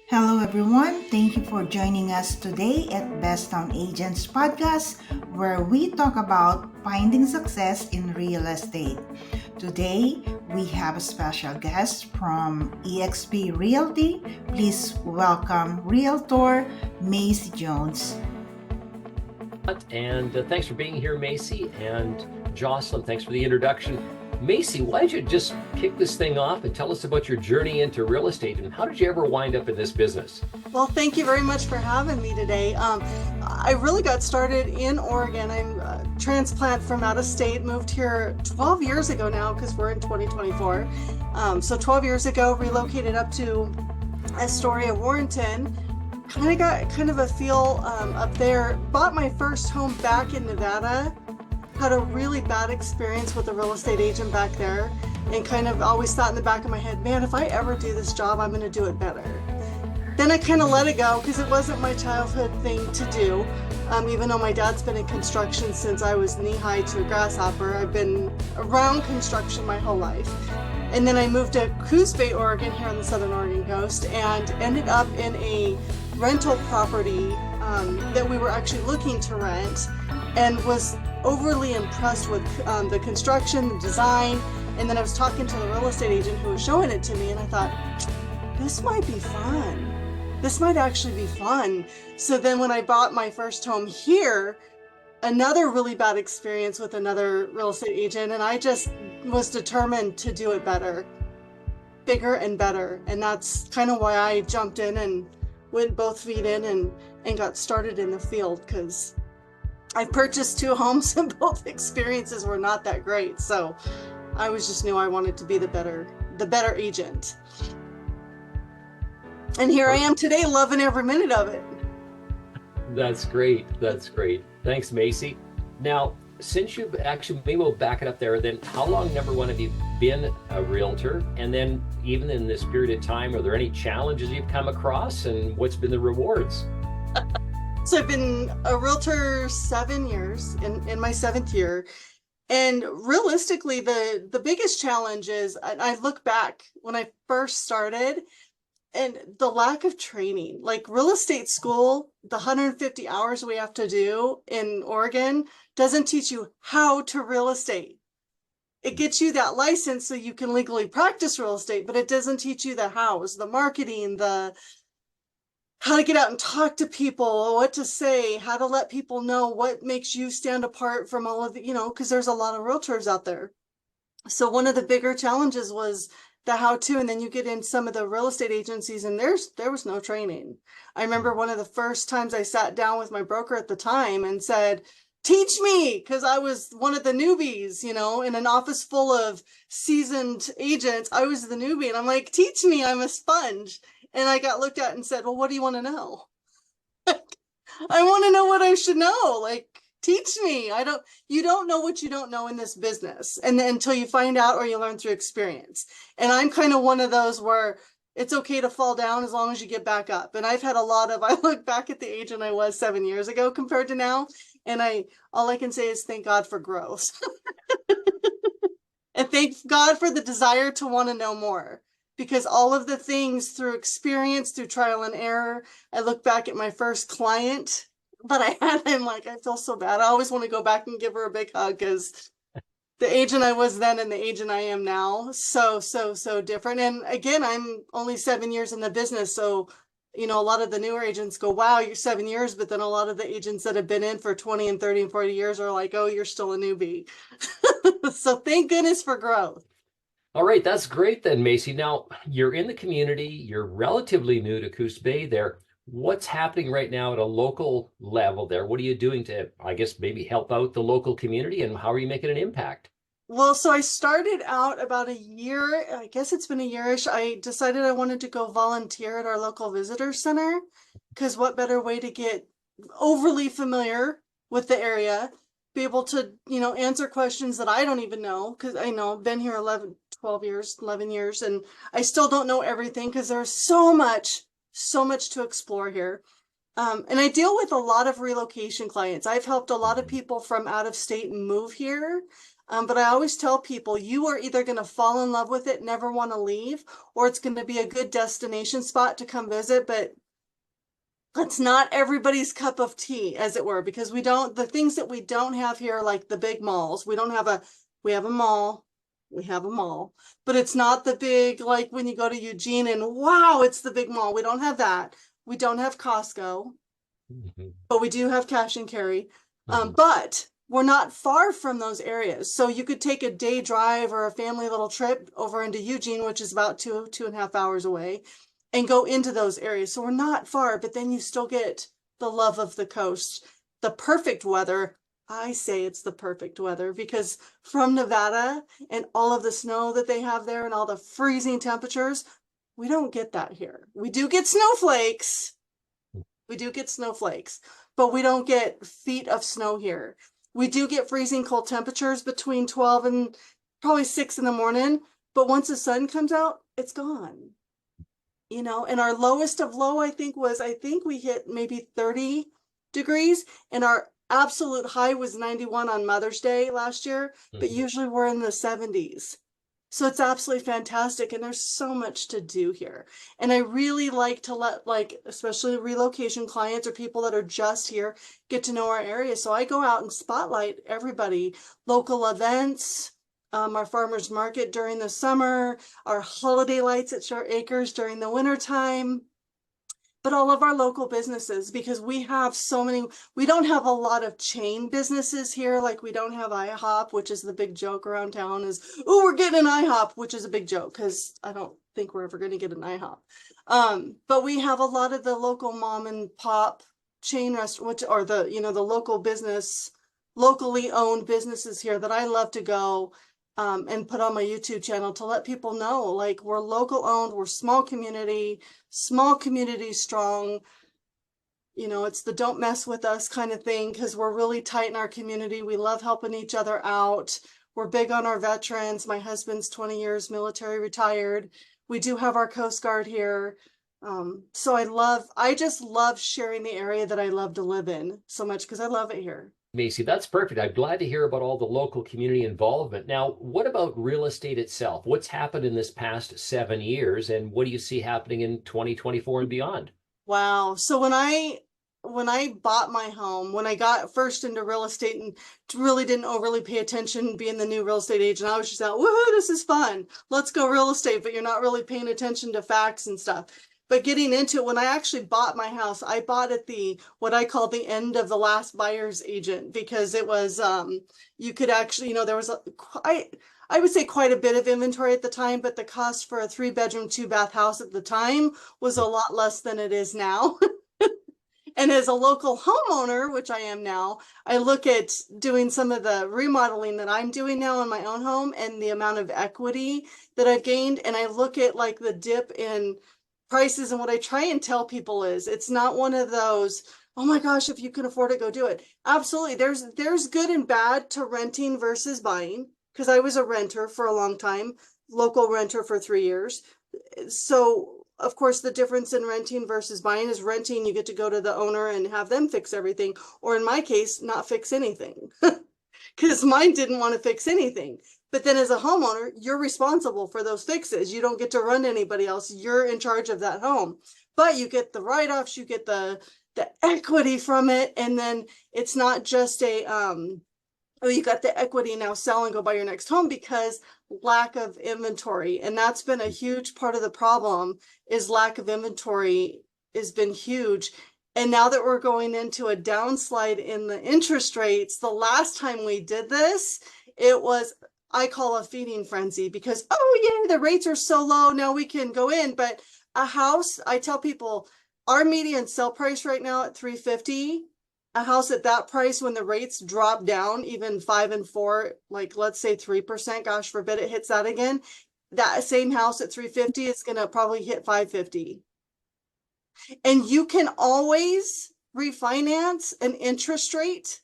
Hello, everyone. Thank you for joining us today at Best Town Agents Podcast, where we talk about finding success in real estate. Today, we have a special guest from eXp Realty. Please welcome Realtor MacieJones. And thanks for being here, Macie. And Jocelyn, thanks for the introduction. Macie, why don't you just kick this thing off and tell us about your journey into real estate and how did you ever wind up in this business? Well, thank you very much for having me today. I really got started in Oregon. I'm a transplant from out of state, moved here 12 years ago now because we're in 2024. So 12 years ago, relocated up to Astoria, Warrenton. Kind of a feel up there. Bought my first home back in Nevada. Had a really bad experience with a real estate agent back there, and kind of always thought in the back of my head, man, if I ever do this job, I'm going to do it better. Then I kind of let it go because it wasn't my childhood thing to do. Even though my dad's been in construction since I was knee-high to a grasshopper, I've been around construction my whole life. And then I moved to Coos, Oregon, here on the Southern Oregon coast, and ended up in a rental property that we were actually looking to rent, and was overly impressed with the construction, the design. And then I was talking to the real estate agent who was showing it to me, and I thought, this might be fun. This might actually be fun. So then when I bought my first home here, another really bad experience with another real estate agent, and I just was determined to do it better, bigger and better. And that's kind of why I jumped in and went both feet in and got started in the field, because I purchased two homes and both experiences were not that great. So I just knew I wanted to be the better agent. And here I am today, loving every minute of it. That's great. That's great. Thanks, Macie. Now, since you've actually, maybe we'll back it up there, then how long, number one, have you been a realtor? And then even in this period of time, are there any challenges you've come across, and what's been the rewards? So I've been a realtor 7 years, in my seventh year. And realistically, the biggest challenge is, I look back when I first started, and the lack of training. Like real estate school, the 150 hours we have to do in Oregon doesn't teach you how to real estate. It gets you that license so you can legally practice real estate, but it doesn't teach you the hows, the marketing, how to get out and talk to people, what to say, how to let people know what makes you stand apart from all of the, because there's a lot of realtors out there. So one of the bigger challenges was the how-to, and then you get in some of the real estate agencies and there was no training. I remember one of the first times I sat down with my broker at the time and said, teach me, because I was one of the newbies, in an office full of seasoned agents. I was the newbie, and I'm like, teach me, I'm a sponge. And I got looked at and said, well, what do you want to know? I want to know what I should know. Like, teach me. You don't know what you don't know in this business. And then until you find out or you learn through experience. And I'm kind of one of those where it's okay to fall down as long as you get back up. And I've had I look back at the agent I was 7 years ago compared to now. And all I can say is thank God for growth. And thank God for the desire to want to know more. Because all of the things through experience, through trial and error, I look back at my first client that I had, I'm like, I feel so bad. I always want to go back and give her a big hug, because the agent I was then and the agent I am now, so different. And again, I'm only 7 years in the business. So, a lot of the newer agents go, wow, you're 7 years. But then a lot of the agents that have been in for 20 and 30 and 40 years are like, oh, you're still a newbie. So thank goodness for growth. All right, that's great then, Macie. Now, you're in the community, you're relatively new to Coos Bay there. What's happening right now at a local level there? What are you doing to, I guess, maybe help out the local community, and how are you making an impact? Well, so I started out about a year, I guess it's been a yearish. I decided I wanted to go volunteer at our local visitor center, because what better way to get overly familiar with the area, be able to, answer questions that I don't even know, because I've been here 11 years, and I still don't know everything because there's so much to explore here. And I deal with a lot of relocation clients. I've helped a lot of people from out of state move here. But I always tell people, you are either going to fall in love with it, never want to leave, or it's going to be a good destination spot to come visit. But it's not everybody's cup of tea, as it were, because the things that we don't have here, like the big malls, we have a mall, we have a mall, but it's not the big, like when you go to Eugene and wow, it's the big mall. We don't have that. We don't have Costco, Mhm. but we do have cash and carry. Mhm. But we're not far from those areas. So you could take a day drive or a family little trip over into Eugene, which is about 2.5 hours away, and go into those areas. So we're not far, but then you still get the love of the coast, the perfect weather. I say it's the perfect weather because from Nevada and all of the snow that they have there and all the freezing temperatures, we don't get that here. We do get snowflakes. We do get snowflakes, but we don't get feet of snow here. We do get freezing cold temperatures between 12 and probably 6 in the morning, but once the sun comes out, it's gone. And our lowest of low, I think we hit maybe 30 degrees, and our absolute high was 91 on Mother's Day last year, but Mhm. usually we're in the 70s. So it's absolutely fantastic, and there's so much to do here. And I really like to let, like, especially relocation clients or people that are just here, get to know our area. So I go out and spotlight everybody, local events, our farmers market during the summer, our holiday lights at Short Acres during the winter time, but all of our local businesses, because we don't have a lot of chain businesses here. Like we don't have IHOP, which is the big joke around town is, oh, we're getting an IHOP, which is a big joke because I don't think we're ever going to get an IHOP. But we have a lot of the local mom and pop chain restaurant, which are the local business, locally owned businesses here that I love to go and put on my YouTube channel to let people know, like, we're local owned, we're small community strong. It's the don't mess with us kind of thing because we're really tight in our community. We love helping each other out. We're big on our veterans. My husband's 20 years military retired. We do have our Coast Guard here. So I just love sharing the area that I love to live in so much because I love it here. Macie, that's perfect. I'm glad to hear about all the local community involvement. Now, what about real estate itself? What's happened in this past 7 years, and what do you see happening in 2024 and beyond? Wow. So when I bought my home, when I got first into real estate and really didn't overly pay attention being the new real estate agent, I was just out, woohoo, this is fun. Let's go real estate, but you're not really paying attention to facts and stuff. But getting into it, when I actually bought my house, I bought at what I call the end of the last buyer's agent because it was you could actually, there was I would say quite a bit of inventory at the time, but the cost for a 3-bedroom, 2-bath house at the time was a lot less than it is now. And as a local homeowner, which I am now, I look at doing some of the remodeling that I'm doing now in my own home and the amount of equity that I've gained. And I look at like the dip in prices. And what I try and tell people is it's not one of those, oh my gosh, if you can afford it, go do it. Absolutely. There's good and bad to renting versus buying because I was a renter for a long time, local renter for 3 years. So of course, the difference in renting versus buying is renting, you get to go to the owner and have them fix everything, or in my case, not fix anything because mine didn't want to fix anything. But then as a homeowner, you're responsible for those fixes. You don't get to run anybody else. You're in charge of that home, but you get the write-offs, you get the equity from it. And then it's not just oh, you got the equity, now sell and go buy your next home because lack of inventory. And that's been a huge part of the problem is lack of inventory has been huge. And now that we're going into a downslide in the interest rates, the last time we did this, it was, I call a feeding frenzy because, oh yeah, the rates are so low, now we can go in. But a house, I tell people, our median sell price right now at 350, a house at that price when the rates drop down even 5 and 4, like let's say 3%, gosh forbid it hits that again, that same house at 350 is going to probably hit 550. And you can always refinance an interest rate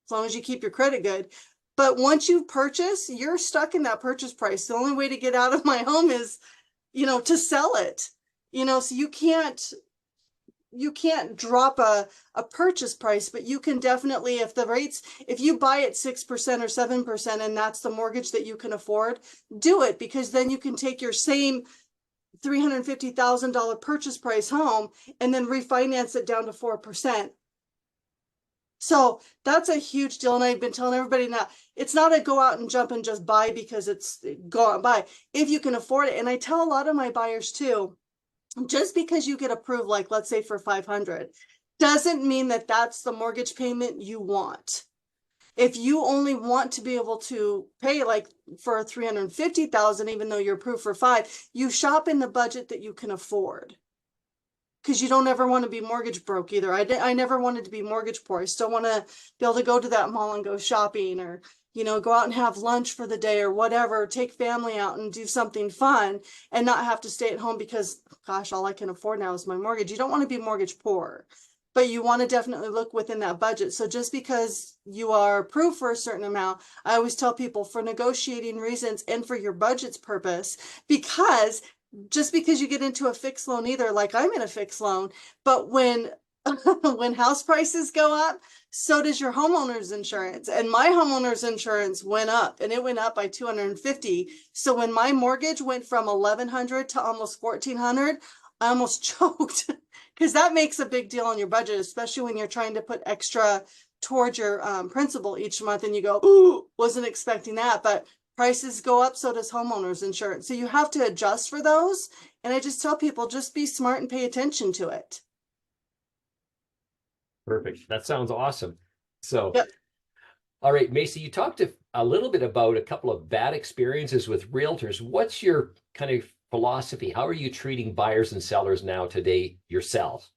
as long as you keep your credit good. But once you purchase, you're stuck in that purchase price. The only way to get out of my home is, to sell it. So you can't drop a purchase price, but you can definitely, if you buy at 6% or 7% and that's the mortgage that you can afford, do it, because then you can take your same $350,000 purchase price home and then refinance it down to 4%. So that's a huge deal. And I've been telling everybody now, it's not a go out and jump and just buy because it's go out and buy if you can afford it. And I tell a lot of my buyers too, just because you get approved, like let's say for 500, doesn't mean that that's the mortgage payment you want. If you only want to be able to pay like for 350,000, even though you're approved for 5, you shop in the budget that you can afford. Because you don't ever want to be mortgage broke either. I never wanted to be mortgage poor. I still want to be able to go to that mall and go shopping, or, go out and have lunch for the day or whatever, take family out and do something fun and not have to stay at home because, gosh, all I can afford now is my mortgage. You don't want to be mortgage poor, but you want to definitely look within that budget. So just because you are approved for a certain amount, I always tell people, for negotiating reasons and for your budget's purpose, because just because you get into a fixed loan either, like I'm in a fixed loan, but when when house prices go up, so does your homeowner's insurance. And my homeowner's insurance went up, and it went up by 250. So when my mortgage went from 1,100 to almost 1,400, I almost choked, because that makes a big deal on your budget, especially when you're trying to put extra towards your principal each month and you go, ooh, wasn't expecting that. But prices go up, so does homeowners insurance. So you have to adjust for those. And I just tell people, just be smart and pay attention to it. Perfect. That sounds awesome. So, Yep. All right, Macie, you talked a little bit about a couple of bad experiences with realtors. What's your kind of philosophy? How are you treating buyers and sellers now today yourself?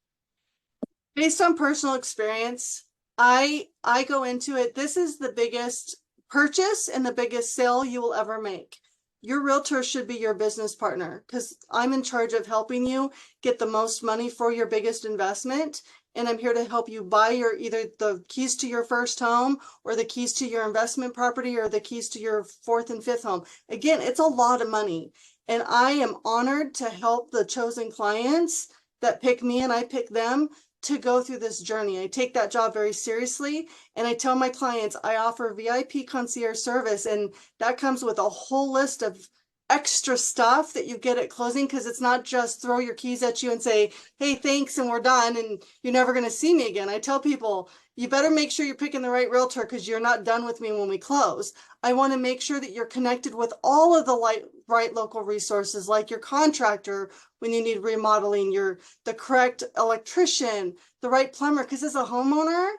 Based on personal experience, I go into it. This is the biggest purchase and the biggest sale you will ever make. Your realtor should be your business partner, because I'm in charge of helping you get the most money for your biggest investment. And I'm here to help you buy either the keys to your first home, or the keys to your investment property, or the keys to your 4th and 5th home. Again, it's a lot of money. And I am honored to help the chosen clients that pick me and I pick them to go through this journey. I take that job very seriously, and I tell my clients I offer VIP concierge service, and that comes with a whole list of extra stuff that you get at closing, because it's not just throw your keys at you and say, hey, thanks, and we're done, and you're never going to see me again. I tell people, you better make sure you're picking the right realtor, because you're not done with me when we close. I want to make sure that you're connected with all of the right local resources, like your contractor when you need remodeling, the correct electrician, the right plumber, because as a homeowner,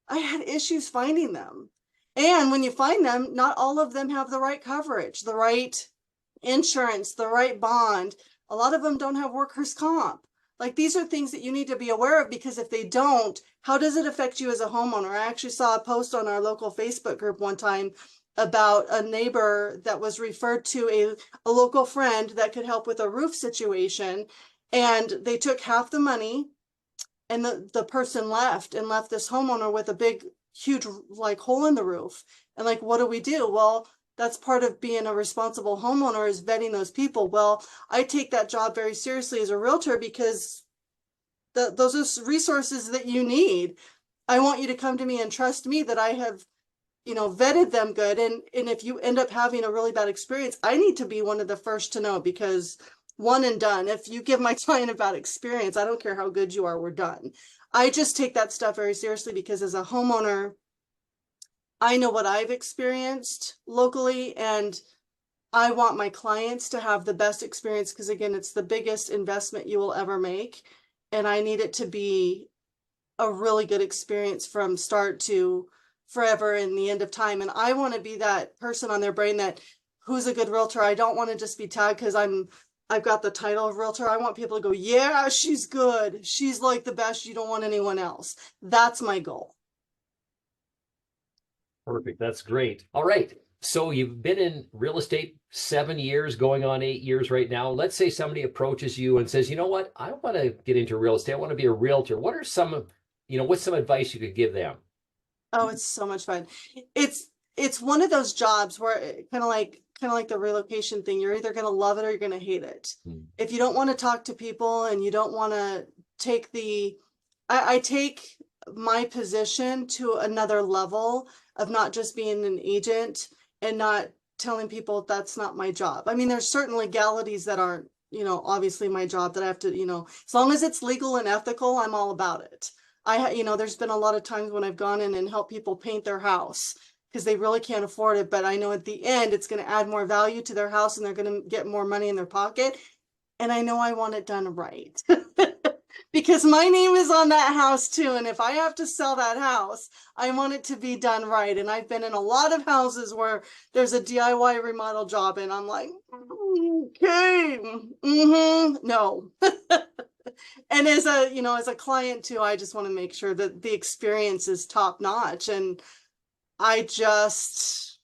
I had issues finding them. And when you find them, not all of them have the right coverage, the right insurance, the right bond. A lot of them don't have workers' comp. Like, these are things that you need to be aware of, because if they don't, how does it affect you as a homeowner? I actually saw a post on our local Facebook group one time about a neighbor that was referred to a local friend that could help with a roof situation. And they took half the money, and the person left this homeowner with a big, huge, like, hole in the roof. And like, what do we do? Well, that's part of being a responsible homeowner, is vetting those people. Well, I take that job very seriously as a realtor, because those are resources that you need. I want you to come to me and trust me that I have, vetted them good. And if you end up having a really bad experience, I need to be one of the first to know, because one and done. If you give my client a bad experience, I don't care how good you are, we're done. I just take that stuff very seriously, because as a homeowner, I know what I've experienced locally, and I want my clients to have the best experience, because again, it's the biggest investment you will ever make. And I need it to be a really good experience from start to forever and the end of time. And I want to be that person on their brain that, who's a good realtor. I don't want to just be tagged because I've got the title of realtor. I want people to go, yeah, she's good. She's like the best. You don't want anyone else. That's my goal. Perfect. That's great. All right. So you've been in real estate 7 years, going on 8 years right now. Let's say somebody approaches you and says, you know what, I want to get into real estate. I want to be a realtor. What are what's some advice you could give them? Oh, it's so much fun. It's one of those jobs where kind of like the relocation thing. You're either going to love it or you're going to hate it. If you don't want to talk to people and you don't want to take I take my position to another level of not just being an agent and not telling people that's not my job. I mean, there's certain legalities that aren't, obviously my job that I have to, as long as it's legal and ethical, I'm all about it. There's been a lot of times when I've gone in and helped people paint their house because they really can't afford it. But I know at the end, it's going to add more value to their house and they're going to get more money in their pocket. And I know I want it done right. Because my name is on that house too. And if I have to sell that house, I want it to be done right. And I've been in a lot of houses where there's a DIY remodel job and I'm like, okay, no. And as a client too, I just want to make sure that the experience is top notch. And I just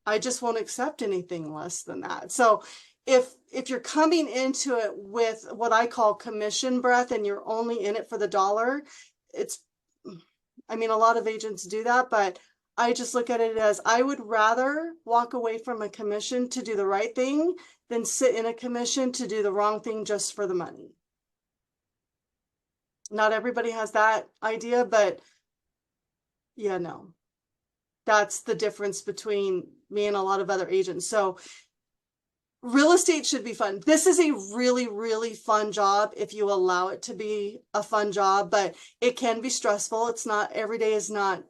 won't accept anything less than that. So if you're coming into it with what I call commission breath and you're only in it for the dollar, a lot of agents do that, but I just look at it as I would rather walk away from a commission to do the right thing than sit in a commission to do the wrong thing just for the money. Not everybody has that idea, but yeah, no. That's the difference between me and a lot of other agents. So real estate should be fun. This is a really, really fun job if you allow it to be a fun job, but it can be stressful. It's not, every day is not,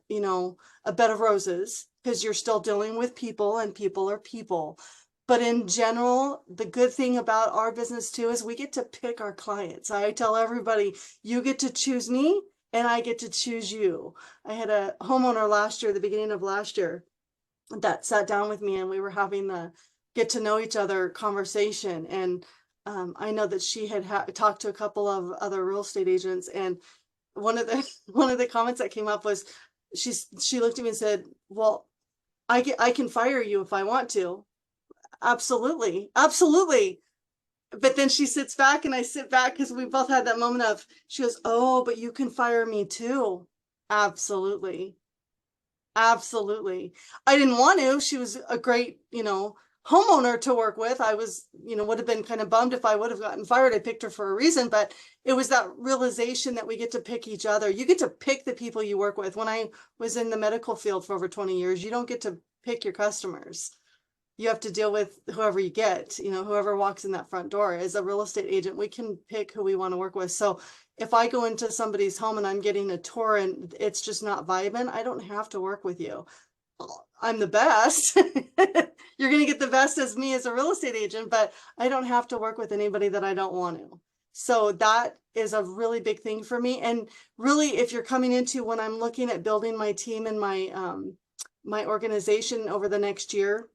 a bed of roses because you're still dealing with people and people are people. But in general, the good thing about our business too is we get to pick our clients. I tell everybody, you get to choose me and I get to choose you. I had a homeowner last year, the beginning of last year, that sat down with me and we were having the get to know each other conversation. And I know that she had talked to a couple of other real estate agents. And one of the comments that came up was she looked at me and said, well, I can fire you if I want to. Absolutely. Absolutely. But then she sits back and I sit back because we both had that moment of, she goes, oh, but you can fire me too. Absolutely. Absolutely. I didn't want to. She was a great, homeowner to work with. I was, would have been kind of bummed if I would have gotten fired. I picked her for a reason, but it was that realization that we get to pick each other. You get to pick the people you work with. When I was in the medical field for over 20 years, you don't get to pick your customers. You have to deal with whoever you get, whoever walks in that front door. As a real estate agent, we can pick who we want to work with. So if I go into somebody's home and I'm getting a tour and it's just not vibing, I don't have to work with you. I'm the best. You're going to get the best as me as a real estate agent, but I don't have to work with anybody that I don't want to. So that is a really big thing for me. And really, if you're coming into when I'm looking at building my team and my organization over the next year,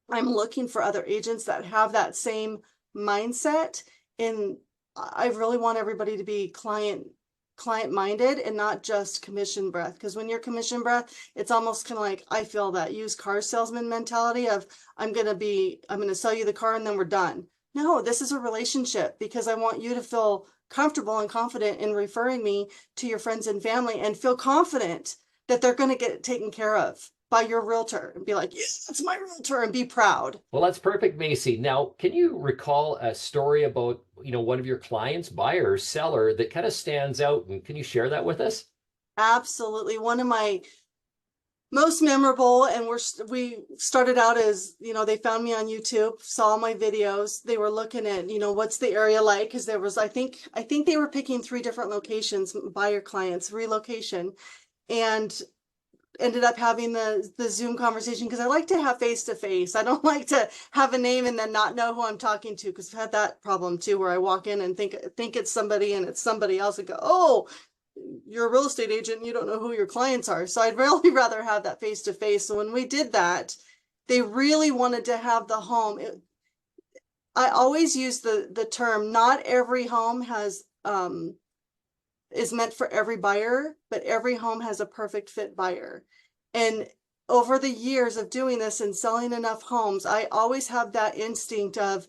I'm looking for other agents that have that same mindset. And I really want everybody to be client minded and not just commission breath. Because when you're commission breath, it's almost kind of like, I feel that used car salesman mentality of I'm going to sell you the car and then we're done. No, this is a relationship because I want you to feel comfortable and confident in referring me to your friends and family and feel confident that they're going to get taken care of by your realtor and be like, yes, that's my realtor, and be proud. Well, that's perfect, Macie. Now, can you recall a story about, one of your clients, buyer or seller, that kind of stands out? And can you share that with us? Absolutely. One of my most memorable, and we started out as, they found me on YouTube, saw my videos. They were looking at, what's the area like? Because there was, I think they were picking 3 different locations, buyer clients, relocation, and ended up having the Zoom conversation because I like to have face to face. I don't like to have a name and then not know who I'm talking to, because I've had that problem too, where I walk in and think it's somebody and it's somebody else and go, oh, you're a real estate agent and you don't know who your clients are. So I'd really rather have that face to face. So when we did that, they really wanted to have the home. I always use the term, not every home is meant for every buyer, but every home has a perfect fit buyer. And over the years of doing this and selling enough homes, I always have that instinct of,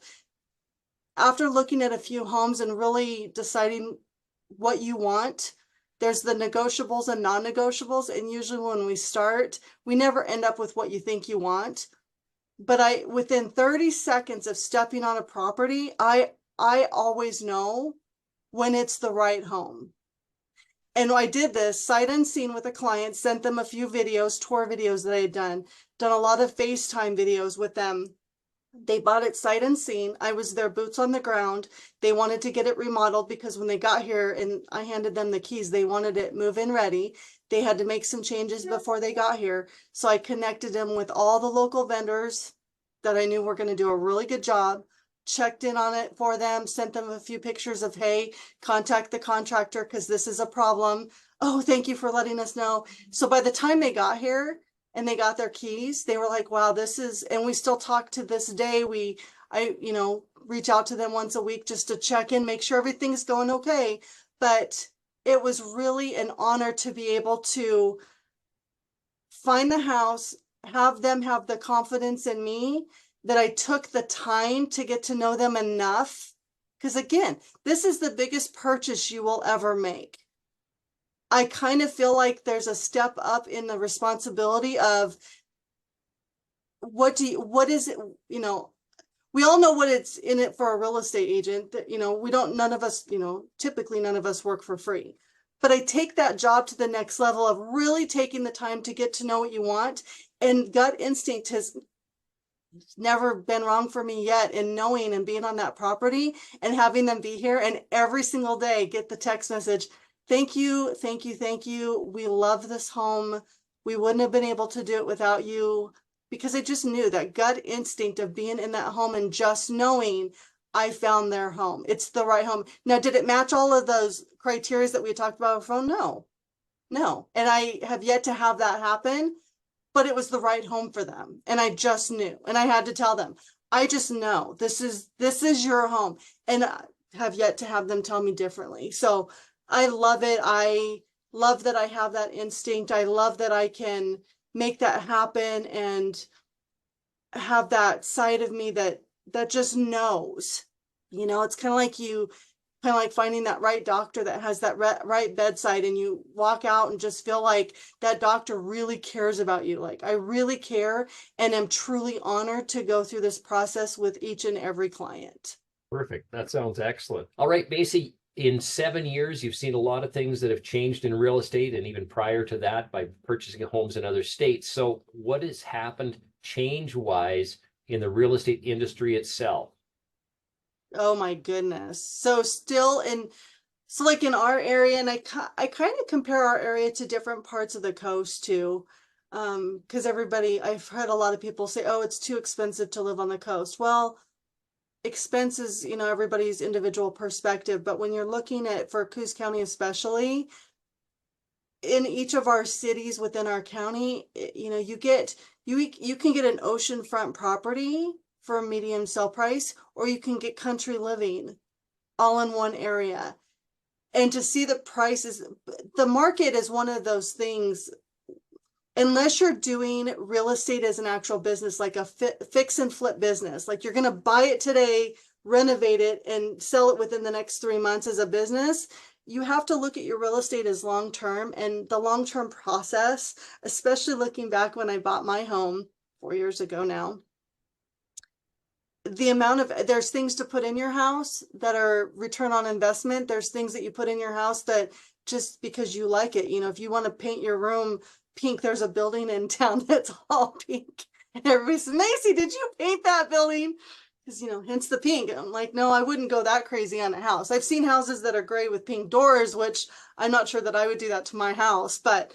after looking at a few homes and really deciding what you want, there's the negotiables and non-negotiables. And usually when we start, we never end up with what you think you want. But within 30 seconds of stepping on a property, I always know when it's the right home. And I did this sight unseen with a client, sent them a few videos, tour videos that I had done a lot of FaceTime videos with them. They bought it sight unseen. I was their boots on the ground. They wanted to get it remodeled because when they got here and I handed them the keys, they wanted it move-in ready. They had to make some changes before they got here. So I connected them with all the local vendors that I knew were going to do a really good job, checked in on it for them, sent them a few pictures of, hey, contact the contractor because this is a problem. Oh, thank you for letting us know. So by the time they got here, and they got their keys, they were like, wow, this is, and we still talk to this day. I reach out to them once a week just to check in, make sure everything's going okay. But it was really an honor to be able to find the house, have them have the confidence in me that I took the time to get to know them enough. Because again, this is the biggest purchase you will ever make. I kind of feel like there's a step up in the responsibility of what is it, we all know what it's in it for a real estate agent that, none of us, typically none of us work for free. But I take that job to the next level of really taking the time to get to know what you want. And gut instinct has never been wrong for me yet in knowing and being on that property and having them be here and every single day get the text message. Thank you, thank you, thank you. We love this home. We wouldn't have been able to do it without you, because I just knew that gut instinct of being in that home and just knowing I found their home. It's the right home. Now, did it match all of those criteria that we talked about before? No. And I have yet to have that happen, but it was the right home for them. And I just knew, and I had to tell them, I just know this is your home, and I have yet to have them tell me differently. So I love it. I love that I have that instinct. I love that I can make that happen and have that side of me that just knows. It's kind of like finding that right doctor that has that right bedside, and you walk out and just feel like that doctor really cares about you. Like, I really care and am truly honored to go through this process with each and every client. Perfect. That sounds excellent. All right, Macie, in 7 years, you've seen a lot of things that have changed in real estate, and even prior to that by purchasing homes in other states. So what has happened change-wise in the real estate industry itself? Oh my goodness. So like in our area, and I kind of compare our area to different parts of the coast too. Because I've heard a lot of people say, oh, it's too expensive to live on the coast. Well, expenses, everybody's individual perspective, but when you're looking at, for Coos County especially, in each of our cities within our county, you can get an oceanfront property for a medium sell price, or you can get country living all in one area. And to see the prices, the market is one of those things, unless you're doing real estate as an actual business, like a fix and flip business, like you're going to buy it today, renovate it, and sell it within the next 3 months as a business, you have to look at your real estate as long-term. And the long-term process, especially looking back when I bought my home 4 years ago now, there's things to put in your house that are return on investment. There's things that you put in your house that just because you like it, if you want to paint your room pink, there's a building in town that's all pink, and everybody says, Macie, did you paint that building? Because hence the pink. I'm like, no, I wouldn't go that crazy on a house. I've seen houses that are gray with pink doors, which I'm not sure that I would do that to my house, but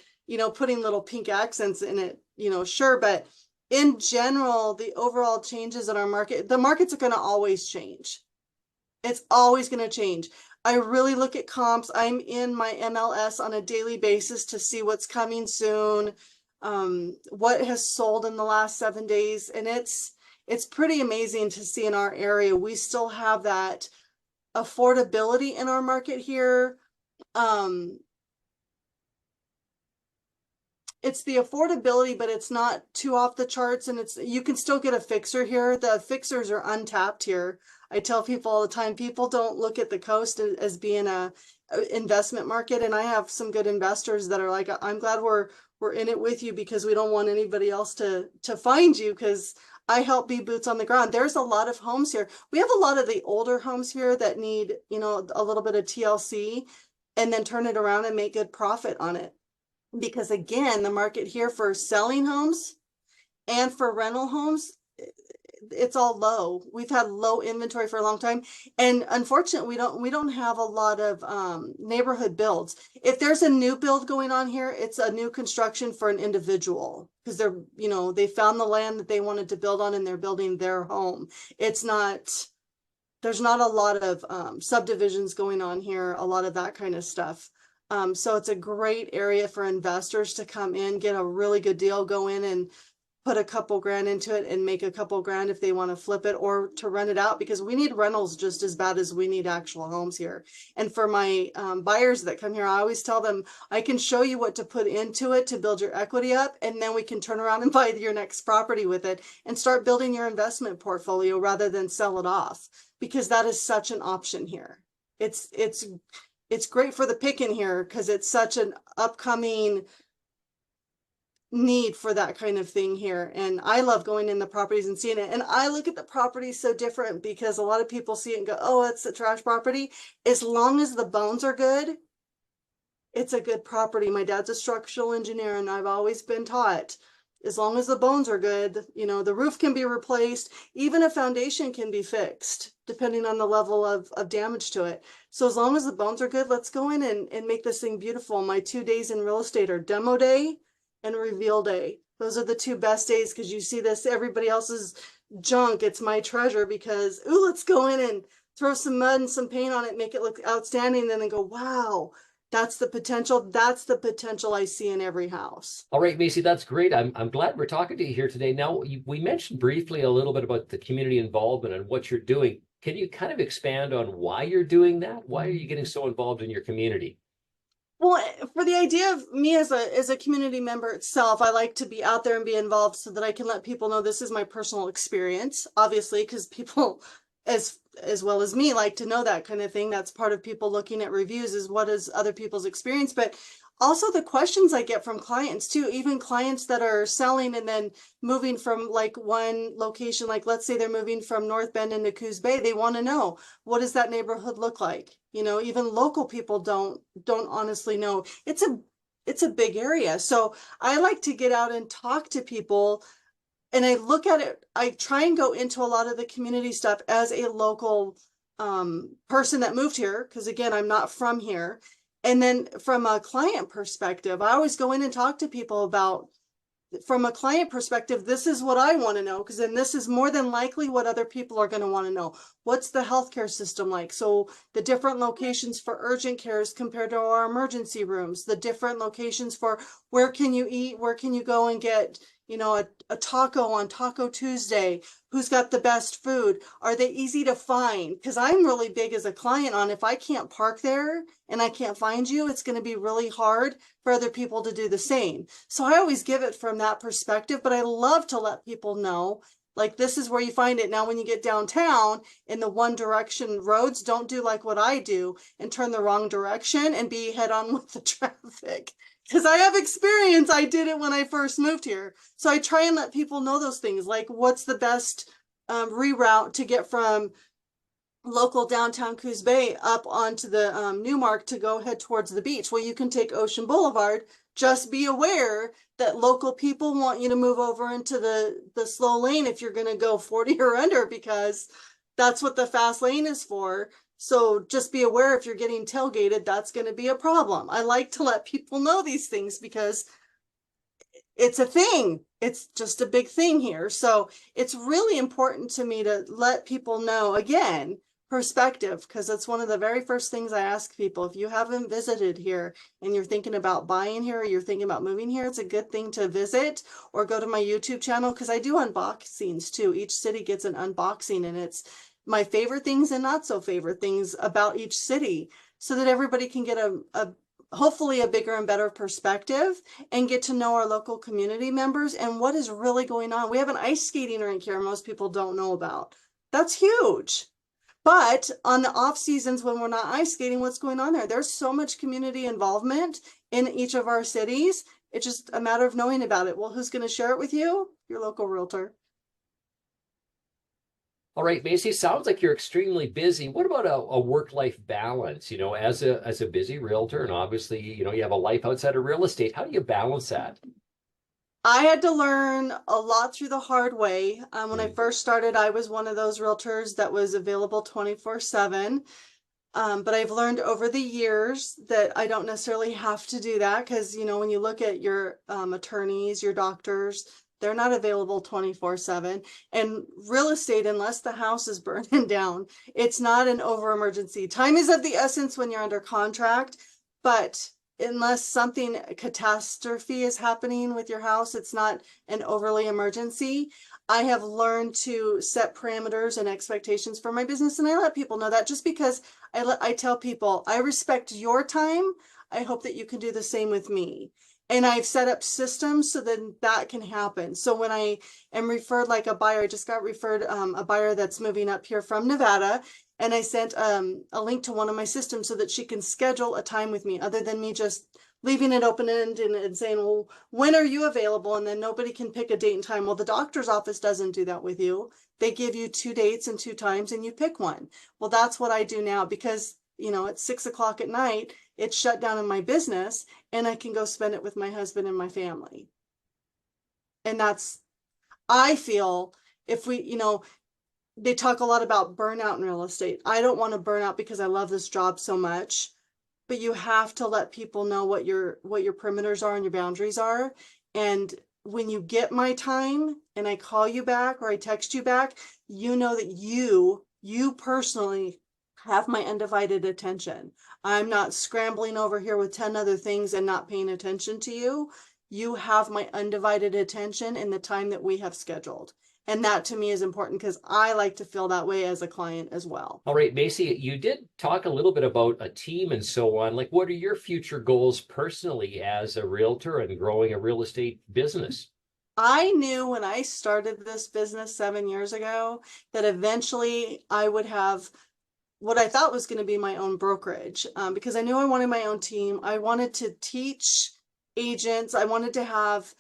putting little pink accents in it, sure. But in general, the overall changes in our market, the markets are going to always change. It's always going to change. I really look at comps. I'm in my MLS on a daily basis to see what's coming soon, what has sold in the last 7 days. And it's pretty amazing to see in our area. We still have that affordability in our market here. It's the affordability, but it's not too off the charts, and you can still get a fixer here. The fixers are untapped here. I tell people all the time, people don't look at the coast as being a investment market, and I have some good investors that are like, I'm glad we're in it with you, because we don't want anybody else to find you, because I help be boots on the ground. There's a lot of homes here. We have a lot of the older homes here that need, you know, a little bit of TLC and then turn it around and make good profit on it. Because again, the market here for selling homes and for rental homes, it's all low. We've had low inventory for a long time, and unfortunately we don't have a lot of neighborhood builds. If there's a new build going on here, it's a new construction for an individual because they're, you know, they found the land that they wanted to build on and they're building their home. It's not, there's not a lot of subdivisions going on here, a lot of that kind of stuff. So it's a great area for investors to come in, get a really good deal, go in and put a couple grand into it and make a couple grand if they want to flip it or to rent it out, because we need rentals just as bad as we need actual homes here. And for my buyers that come here, I always tell them, I can show you what to put into it to build your equity up, and then we can turn around and buy your next property with it and start building your investment portfolio rather than sell it off, because that is such an option here. It's great for the picking here because it's such an upcoming need for that kind of thing here. And I love going in the properties and seeing it. And I look at the properties so different because a lot of people see it and go, oh, it's a trash property. As long as the bones are good, it's a good property. My dad's a structural engineer, and I've always been taught, as long as the bones are good, you know, the roof can be replaced, even a foundation can be fixed, depending on the level of damage to it. So as long as the bones are good, let's go in and make this thing beautiful. My 2 days in real estate are demo day and reveal day. Those are the two best days because you see this, everybody else's junk. It's my treasure because, ooh, let's go in and throw some mud and some paint on it, make it look outstanding, and then go, wow, that's the potential. That's the potential I see in every house. All right, Macie, that's great. I'm glad we're talking to you here today. Now, we mentioned briefly a little bit about the community involvement and what you're doing. Can you kind of expand on why you're doing that? Why are you getting so involved in your community? Well, for the idea of me as a community member itself, I like to be out there and be involved so that I can let people know this is my personal experience, obviously, because people as well as me like to know that kind of thing. That's part of people looking at reviews, is what is other people's experience, but also the questions I get from clients too, even clients that are selling and then moving from like one location, like let's say they're moving from North Bend into Coos Bay. They want to know, what does that neighborhood look like? You know, even local people don't honestly know. It's a big area. So I like to get out and talk to people, and I look at it, I try and go into a lot of the community stuff as a local person that moved here, because again, I'm not from here. And then from a client perspective, I always go in and talk to people about, from a client perspective, this is what I want to know, because then this is more than likely what other people are going to want to know. What's the healthcare system like? So the different locations for urgent cares compared to our emergency rooms, the different locations for where can you eat, where can you go and get, you know, a taco on Taco Tuesday, who's got the best food, are they easy to find? Because I'm really big as a client on, if I can't park there and I can't find you, it's going to be really hard for other people to do the same. So I always give it from that perspective, but I love to let people know, like, this is where you find it. Now, when you get downtown in the one direction roads, don't do like what I do and turn the wrong direction and be head on with the traffic. Because I have experience. I did it when I first moved here. So I try and let people know those things, like what's the best reroute to get from local downtown Coos Bay up onto the Newmark to go head towards the beach. Well, you can take Ocean Boulevard. Just be aware that local people want you to move over into the slow lane if you're going to go 40 or under, because that's what the fast lane is for. So just be aware, if you're getting tailgated, that's going to be a problem. I like to let people know these things because it's a thing. It's just a big thing here. So it's really important to me to let people know, again, perspective, because it's one of the very first things I ask people. If you haven't visited here and you're thinking about buying here, or you're thinking about moving here, it's a good thing to visit or go to my YouTube channel, because I do unboxings too. Each city gets an unboxing, and it's my favorite things and not so favorite things about each city, so that everybody can get a hopefully a bigger and better perspective and get to know our local community members and what is really going on. We have an ice skating rink here most people don't know about. That's huge. But on the off seasons when we're not ice skating, what's going on there? There's so much community involvement in each of our cities. It's just a matter of knowing about it. Well, who's going to share it with you? Your local realtor. All right, Macie, sounds like you're extremely busy. What about a work-life balance? You know, as a busy realtor, and obviously, you know, you have a life outside of real estate. How do you balance that? I had to learn a lot through the hard way. When I Mm. first started, I was one of those realtors that was available 24/7. But I've learned over the years that I don't necessarily have to do that because, you know, when you look at your attorneys, your doctors, they're not available 24/7. And real estate, unless the house is burning down, it's not an over emergency. Time is of the essence when you're under contract, but unless something catastrophe is happening with your house, it's not an overly emergency. I have learned to set parameters and expectations for my business, and I let people know that just because I tell people, I respect your time. I hope that you can do the same with me. And I've set up systems so that that can happen. So when I am referred like a buyer, I just got referred a buyer that's moving up here from Nevada. And I sent a link to one of my systems so that she can schedule a time with me other than me just leaving it open-ended and saying, well, when are you available? And then nobody can pick a date and time. Well, the doctor's office doesn't do that with you. They give you 2 dates and 2 times and you pick one. Well, that's what I do now because, you know, at 6 o'clock at night, it's shut down in my business and I can go spend it with my husband and my family. And that's, I feel if we, you know, they talk a lot about burnout in real estate. I don't want to burn out because I love this job so much, but you have to let people know what your perimeters are and your boundaries are. And when you get my time and I call you back or I text you back, you know that you personally have my undivided attention. I'm not scrambling over here with 10 other things and not paying attention to you. You have my undivided attention in the time that we have scheduled. And that to me is important because I like to feel that way as a client as well. All right, Macie, you did talk a little bit about a team and so on. Like, what are your future goals personally as a realtor and growing a real estate business? I knew when I started this business 7 years ago that eventually I would have what I thought was going to be my own brokerage because I knew I wanted my own team. I wanted to teach agents. I wanted to have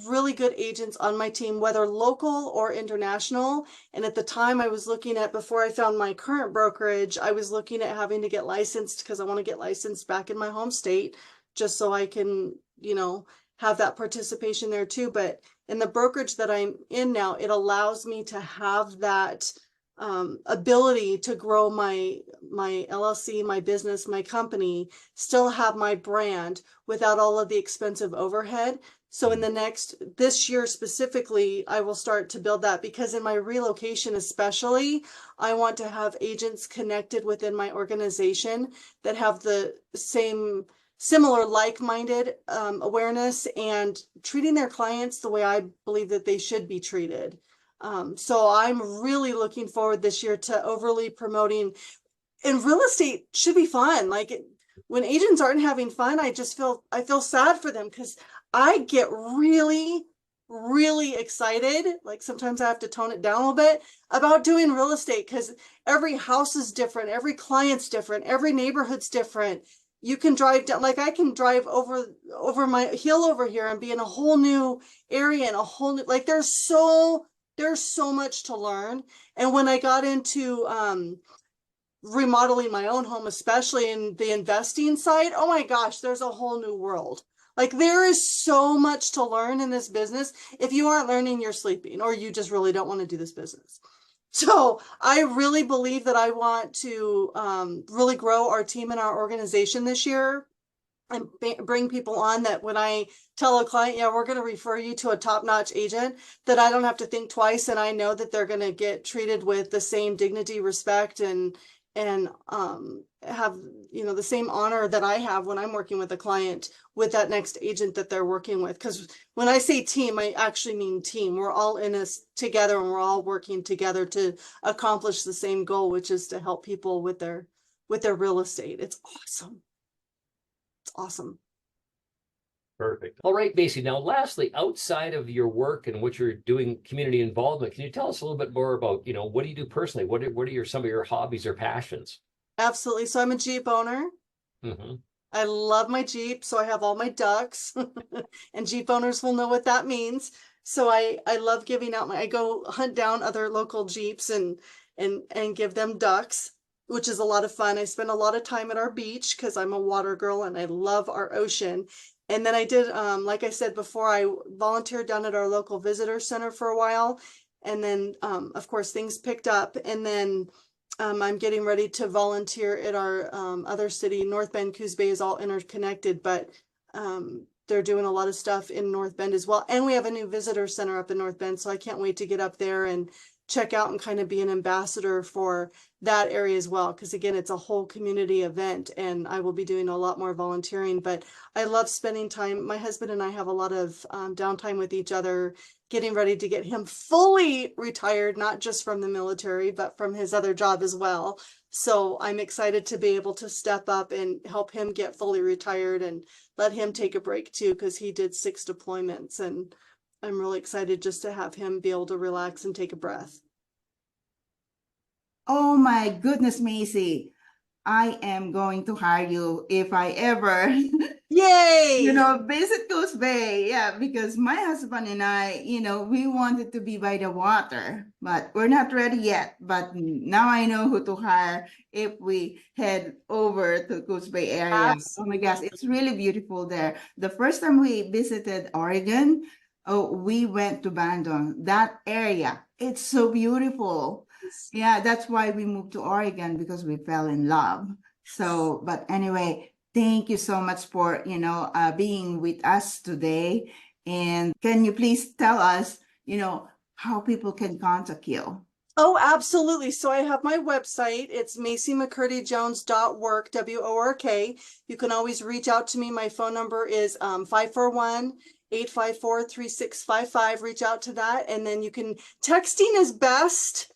really good agents on my team, whether local or international. And at the time I was looking at, before I found my current brokerage, I was looking at having to get licensed because I want to get licensed back in my home state just so I can, you know, have that participation there too. But in the brokerage that I'm in now, it allows me to have that ability to grow my LLC, my business, my company, still have my brand without all of the expensive overhead. So in this year specifically, I will start to build that because in my relocation especially, I want to have agents connected within my organization that have the similar like-minded awareness and treating their clients the way I believe that they should be treated. So I'm really looking forward this year to overly promoting, and real estate should be fun. When agents aren't having fun, I feel sad for them because I get really, really excited. Like sometimes I have to tone it down a little bit about doing real estate because every house is different, every client's different, every neighborhood's different. You can drive down, like I can drive over my hill over here and be in a whole new area and a whole new, like there's so much to learn. And when I got into remodeling my own home, especially in the investing side, oh my gosh, there's a whole new world. Like there is so much to learn in this business. If you aren't learning, you're sleeping, or you just really don't want to do this business. So I really believe that I want to really grow our team and our organization this year and bring people on that when I tell a client, yeah, we're going to refer you to a top-notch agent, that I don't have to think twice and I know that they're going to get treated with the same dignity, respect, and have, you know, the same honor that I have when I'm working with a client with that next agent that they're working with. Because when I say team, I actually mean team. We're all in this together and we're all working together to accomplish the same goal, which is to help people with their real estate. It's awesome. It's awesome. Perfect. All right, Macie. Now, lastly, outside of your work and what you're doing, community involvement, can you tell us a little bit more about, you know, what do you do personally? What are some of your hobbies or passions? Absolutely. So I'm a Jeep owner. Hmm. I love my Jeep, so I have all my ducks, and Jeep owners will know what that means. So I love giving out I go hunt down other local Jeeps and give them ducks, which is a lot of fun. I spend a lot of time at our beach because I'm a water girl and I love our ocean. And then I did, like I said before, I volunteered down at our local visitor center for a while. And then, of course, things picked up. And then I'm getting ready to volunteer at our other city. North Bend, Coos Bay is all interconnected, but they're doing a lot of stuff in North Bend as well. And we have a new visitor center up in North Bend, so I can't wait to get up there and check out and kind of be an ambassador for that area as well. Because again, it's a whole community event and I will be doing a lot more volunteering, but I love spending time. My husband and I have a lot of downtime with each other, getting ready to get him fully retired, not just from the military, but from his other job as well. So I'm excited to be able to step up and help him get fully retired and let him take a break too, because he did 6 deployments, and I'm really excited just to have him be able to relax and take a breath. Oh my goodness, Macie. I am going to hire you if I ever Yay! visit Coos Bay. Yeah, because my husband and I, we wanted to be by the water, but we're not ready yet. But now I know who to hire if we head over to Coos Bay area. Oh my gosh, it's really beautiful there. The first time we visited Oregon, we went to Bandon, that area. It's so beautiful. Yeah, that's why we moved to Oregon, because we fell in love. So, but anyway, thank you so much for, being with us today. And can you please tell us, how people can contact you? Oh, absolutely. So I have my website. It's MacieMcCurdy-Jones.work, WORK. You can always reach out to me. My phone number is 541-854-3655. Reach out to that. And then you can, texting is best.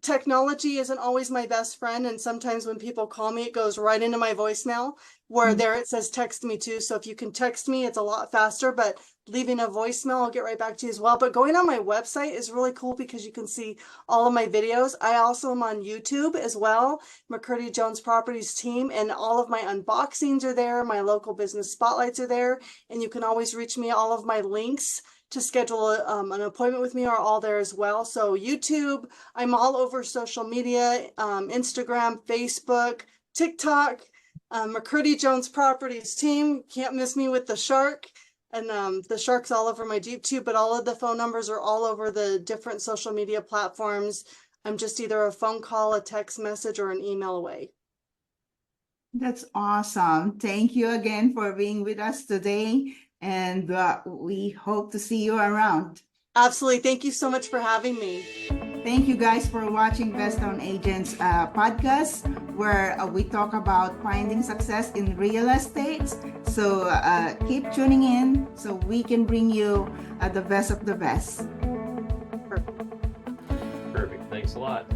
Technology isn't always my best friend. And sometimes when people call me, it goes right into my voicemail where there it says text me too. So if you can text me, it's a lot faster, but leaving a voicemail, I'll get right back to you as well. But going on my website is really cool because you can see all of my videos. I also am on YouTube as well, McCurdy-Jones Properties team, and all of my unboxings are there. My local business spotlights are there, and you can always reach me. All of my links to schedule an appointment with me are all there as well. So YouTube, I'm all over social media, Instagram, Facebook, TikTok, McCurdy-Jones Properties team. Can't miss me with the shark. And the shark's all over my Jeep too, but all of the phone numbers are all over the different social media platforms. I'm just either a phone call, a text message, or an email away. That's awesome. Thank you again for being with us today. And we hope to see you around. Absolutely. Thank you so much for having me. Thank you guys for watching Best Town Agents podcast, where we talk about finding success in real estate. So keep tuning in so we can bring you the best of the best. Perfect. Thanks a lot.